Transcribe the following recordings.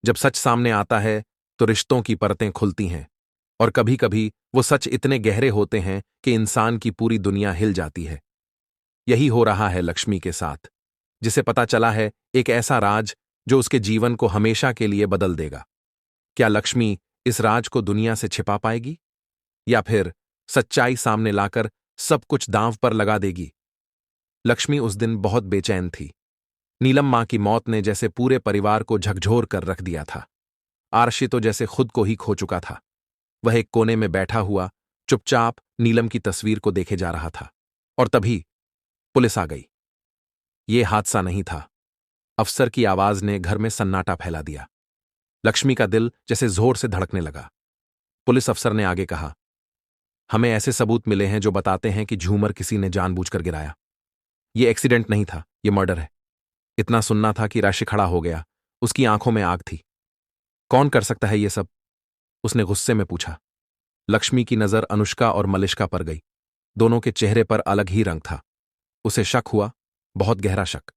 जब सच सामने आता है तो रिश्तों की परतें खुलती हैं, और कभी कभी वो सच इतने गहरे होते हैं कि इंसान की पूरी दुनिया हिल जाती है। यही हो रहा है लक्ष्मी के साथ, जिसे पता चला है एक ऐसा राज जो उसके जीवन को हमेशा के लिए बदल देगा। क्या लक्ष्मी इस राज को दुनिया से छिपा पाएगी, या फिर सच्चाई सामने लाकर सब कुछ दांव पर लगा देगी? लक्ष्मी उस दिन बहुत बेचैन थी। नीलम मां की मौत ने जैसे पूरे परिवार को झकझोर कर रख दिया था। आरशी तो जैसे खुद को ही खो चुका था। वह एक कोने में बैठा हुआ चुपचाप नीलम की तस्वीर को देखे जा रहा था। और तभी पुलिस आ गई। ये हादसा नहीं था। अफसर की आवाज ने घर में सन्नाटा फैला दिया। लक्ष्मी का दिल जैसे जोर से धड़कने लगा। पुलिस अफसर ने आगे कहा, हमें ऐसे सबूत मिले हैं जो बताते हैं कि झूमर किसी ने जानबूझकर गिराया। ये एक्सीडेंट नहीं था, ये मर्डर है। इतना सुनना था कि राशि खड़ा हो गया। उसकी आंखों में आग थी। कौन कर सकता है ये सब? उसने गुस्से में पूछा। लक्ष्मी की नजर अनुष्का और मलिष्का पर गई। दोनों के चेहरे पर अलग ही रंग था। उसे शक हुआ, बहुत गहरा शक।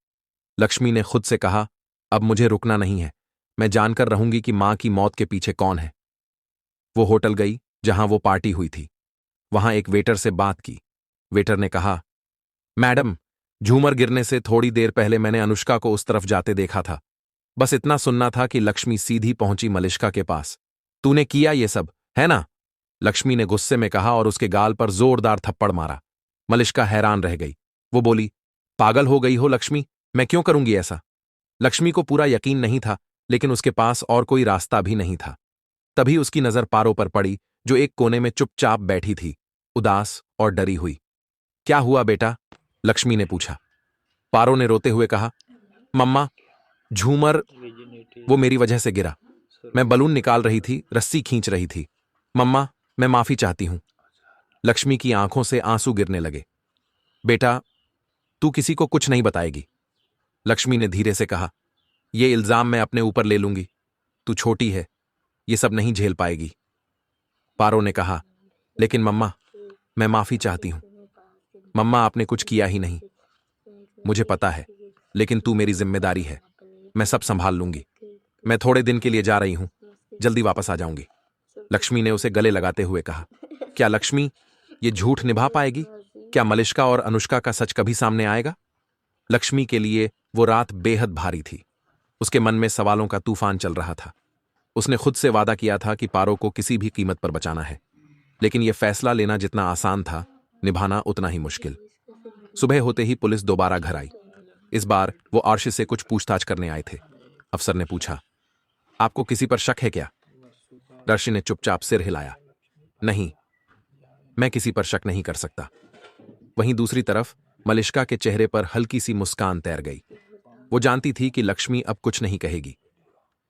लक्ष्मी ने खुद से कहा, अब मुझे रुकना नहीं है। मैं जानकर रहूंगी कि मां की मौत के पीछे कौन है। वो होटल गई जहां वो पार्टी हुई थी। वहां एक वेटर से बात की। वेटर ने कहा, मैडम, झूमर गिरने से थोड़ी देर पहले मैंने अनुष्का को उस तरफ जाते देखा था। बस इतना सुनना था कि लक्ष्मी सीधी पहुंची मलिष्का के पास। तूने किया ये सब, है ना? लक्ष्मी ने गुस्से में कहा और उसके गाल पर जोरदार थप्पड़ मारा। मलिष्का हैरान रह गई। वो बोली, पागल हो गई हो लक्ष्मी, मैं क्यों करूंगी ऐसा? लक्ष्मी को पूरा यकीन नहीं था, लेकिन उसके पास और कोई रास्ता भी नहीं था। तभी उसकी नजर पारो पर पड़ी, जो एक कोने में चुपचाप बैठी थी, उदास और डरी हुई। क्या हुआ बेटा? लक्ष्मी ने पूछा। पारो ने रोते हुए कहा, मम्मा, झूमर वो मेरी वजह से गिरा। मैं बलून निकाल रही थी, रस्सी खींच रही थी। मम्मा, मैं माफी चाहती हूं। लक्ष्मी की आंखों से आंसू गिरने लगे। बेटा, तू किसी को कुछ नहीं बताएगी। लक्ष्मी ने धीरे से कहा, यह इल्जाम मैं अपने ऊपर ले लूंगी। तू छोटी है, ये सब नहीं झेल पाएगी। पारो ने कहा, लेकिन मम्मा, मैं माफी चाहती हूं। मम्मा, आपने कुछ किया ही नहीं। मुझे पता है, लेकिन तू मेरी जिम्मेदारी है। मैं सब संभाल लूंगी। मैं थोड़े दिन के लिए जा रही हूं, जल्दी वापस आ जाऊंगी। लक्ष्मी ने उसे गले लगाते हुए कहा, क्या लक्ष्मी ये झूठ निभा पाएगी? क्या मलिष्का और अनुष्का का सच कभी सामने आएगा? लक्ष्मी के लिए वो रात बेहद भारी थी। उसके मन में सवालों का तूफान चल रहा था। उसने खुद से वादा किया था कि पारो को किसी भी कीमत पर बचाना है, लेकिन यह फैसला लेना जितना आसान था, निभाना उतना ही मुश्किल। सुबह होते ही पुलिस दोबारा घर आई। इस बार वो आर्शी से कुछ पूछताछ करने आए थे। अफसर ने पूछा, आपको किसी पर शक है क्या? अर्शी ने चुपचाप सिर हिलाया। नहीं, मैं किसी पर शक नहीं कर सकता। वहीं दूसरी तरफ मलिष्का के चेहरे पर हल्की सी मुस्कान तैर गई। वो जानती थी कि लक्ष्मी अब कुछ नहीं कहेगी।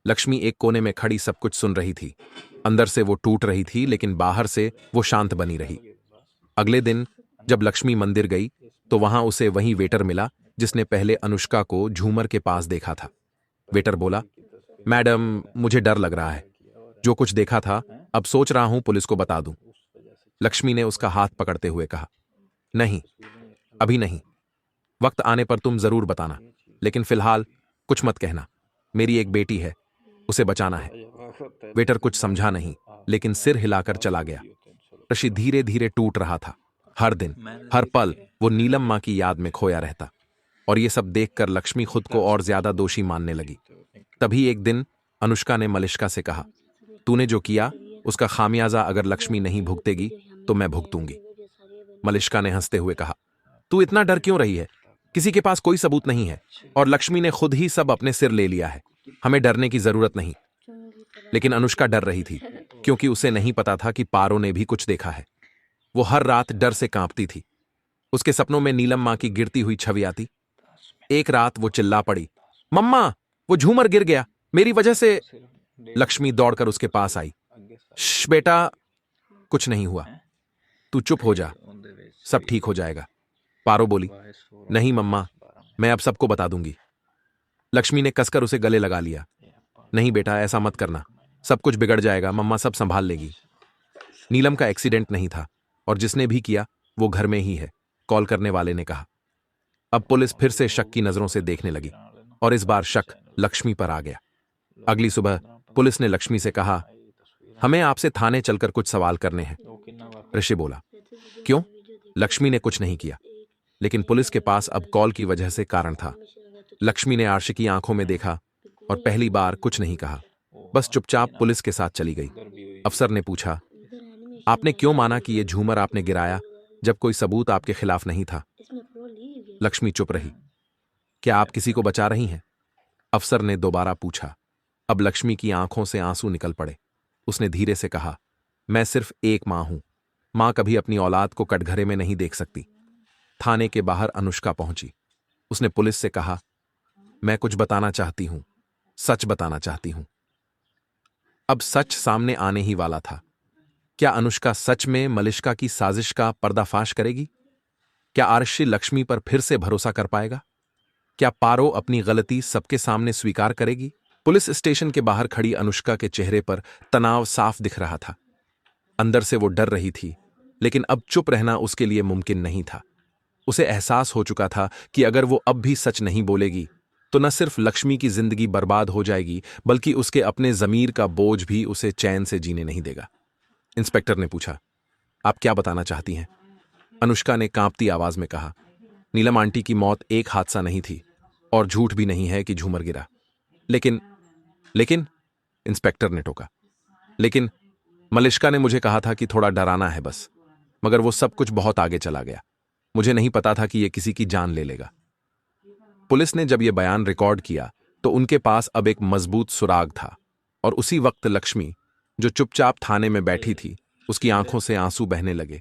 लक्ष्मी एक कोने में खड़ी सब कुछ सुन रही थी। अंदर से वो टूट रही थी, लेकिन बाहर से वो शांत बनी रही। अगले दिन जब लक्ष्मी मंदिर गई तो वहां उसे वही वेटर मिला जिसने पहले अनुष्का को झूमर के पास देखा था। वेटर बोला, मैडम, मुझे डर लग रहा है। जो कुछ देखा था, अब सोच रहा हूं पुलिस को बता दूं। लक्ष्मी ने उसका हाथ पकड़ते हुए कहा, नहीं, अभी नहीं। वक्त आने पर तुम जरूर बताना, लेकिन फिलहाल कुछ मत कहना। मेरी एक बेटी है, उसे बचाना है। वेटर कुछ समझा नहीं, लेकिन सिर हिलाकर चला गया। ऋषि धीरे धीरे टूट रहा था। हर दिन, हर पल वो नीलम मां की याद में खोया रहता। और ये सब देखकर लक्ष्मी खुद को और ज्यादा दोषी मानने लगी। तभी एक दिन अनुष्का ने मलिष्का से कहा, तूने जो किया उसका खामियाजा अगर लक्ष्मी नहीं भुगतेगी तो मैं भुगतूंगी। मलिष्का ने हंसते हुए कहा, तू इतना डर क्यों रही है? किसी के पास कोई सबूत नहीं है, और लक्ष्मी ने खुद ही सब अपने सिर ले लिया है। हमें डरने की जरूरत नहीं। लेकिन अनुष्का डर रही थी, क्योंकि उसे नहीं पता था कि पारो ने भी कुछ देखा है। वो हर रात डर से कांपती थी। उसके सपनों में नीलम मां की गिरती हुई छवि आती। एक रात वो चिल्ला पड़ी, मम्मा, वो झूमर गिर गया, मेरी वजह से। लक्ष्मी दौड़कर उसके पास आई। श्श बेटा, कुछ नहीं हुआ, तू चुप हो जा, सब ठीक हो जाएगा। पारो बोली, नहीं मम्मा, मैं अब सबको बता दूंगी। लक्ष्मी ने कसकर उसे गले लगा लिया। नहीं बेटा, ऐसा मत करना, सब कुछ बिगड़ जाएगा, मम्मा सब संभाल लेगी। नीलम का एक्सीडेंट नहीं था, और जिसने भी किया वो घर में ही है, कॉल करने वाले ने कहा। अब पुलिस फिर से शक की नजरों से देखने लगी, और इस बार शक लक्ष्मी पर आ गया। अगली सुबह पुलिस ने लक्ष्मी से कहा, हमें आपसे थाने चलकर कुछ सवाल करने हैं। ऋषि बोला, क्यों? लक्ष्मी ने कुछ नहीं किया, लेकिन पुलिस के पास अब कॉल की वजह से कारण था। लक्ष्मी ने आर्शी की आंखों में देखा और पहली बार कुछ नहीं कहा, बस चुपचाप पुलिस के साथ चली गई। अफसर ने पूछा, आपने क्यों माना कि यह झूमर आपने गिराया जब कोई सबूत आपके खिलाफ नहीं था? लक्ष्मी चुप रही। क्या आप किसी को बचा रही हैं? अफसर ने दोबारा पूछा। अब लक्ष्मी की आंखों से आंसू निकल पड़े। उसने धीरे से कहा, मैं सिर्फ एक मां हूं। मां कभी अपनी औलाद को कटघरे में नहीं देख सकती। थाने के बाहर अनुष्का पहुंची। उसने पुलिस से कहा, मैं कुछ बताना चाहती हूं, सच बताना चाहती हूं। अब सच सामने आने ही वाला था। क्या अनुष्का सच में मलिष्का की साजिश का पर्दाफाश करेगी? क्या आर्शी लक्ष्मी पर फिर से भरोसा कर पाएगा? क्या पारो अपनी गलती सबके सामने स्वीकार करेगी? पुलिस स्टेशन के बाहर खड़ी अनुष्का के चेहरे पर तनाव साफ दिख रहा था। अंदर से वो डर रही थी, लेकिन अब चुप रहना उसके लिए मुमकिन नहीं था। उसे एहसास हो चुका था कि अगर वो अब भी सच नहीं बोलेगी तो न सिर्फ लक्ष्मी की जिंदगी बर्बाद हो जाएगी, बल्कि उसके अपने जमीर का बोझ भी उसे चैन से जीने नहीं देगा। इंस्पेक्टर ने पूछा, आप क्या बताना चाहती हैं? अनुष्का ने कांपती आवाज में कहा, नीलम आंटी की मौत एक हादसा नहीं थी और झूठ भी नहीं है कि झूमर गिरा। लेकिन लेकिन इंस्पेक्टर ने टोका, लेकिन मलिष्का ने मुझे कहा था कि थोड़ा डराना है बस, मगर वो सब कुछ बहुत आगे चला गया। मुझे नहीं पता था कि यह किसी की जान ले लेगा। पुलिस ने जब यह बयान रिकॉर्ड किया तो उनके पास अब एक मजबूत सुराग था, और उसी वक्त लक्ष्मी, जो चुपचाप थाने में बैठी थी, उसकी आंखों से आंसू बहने लगे।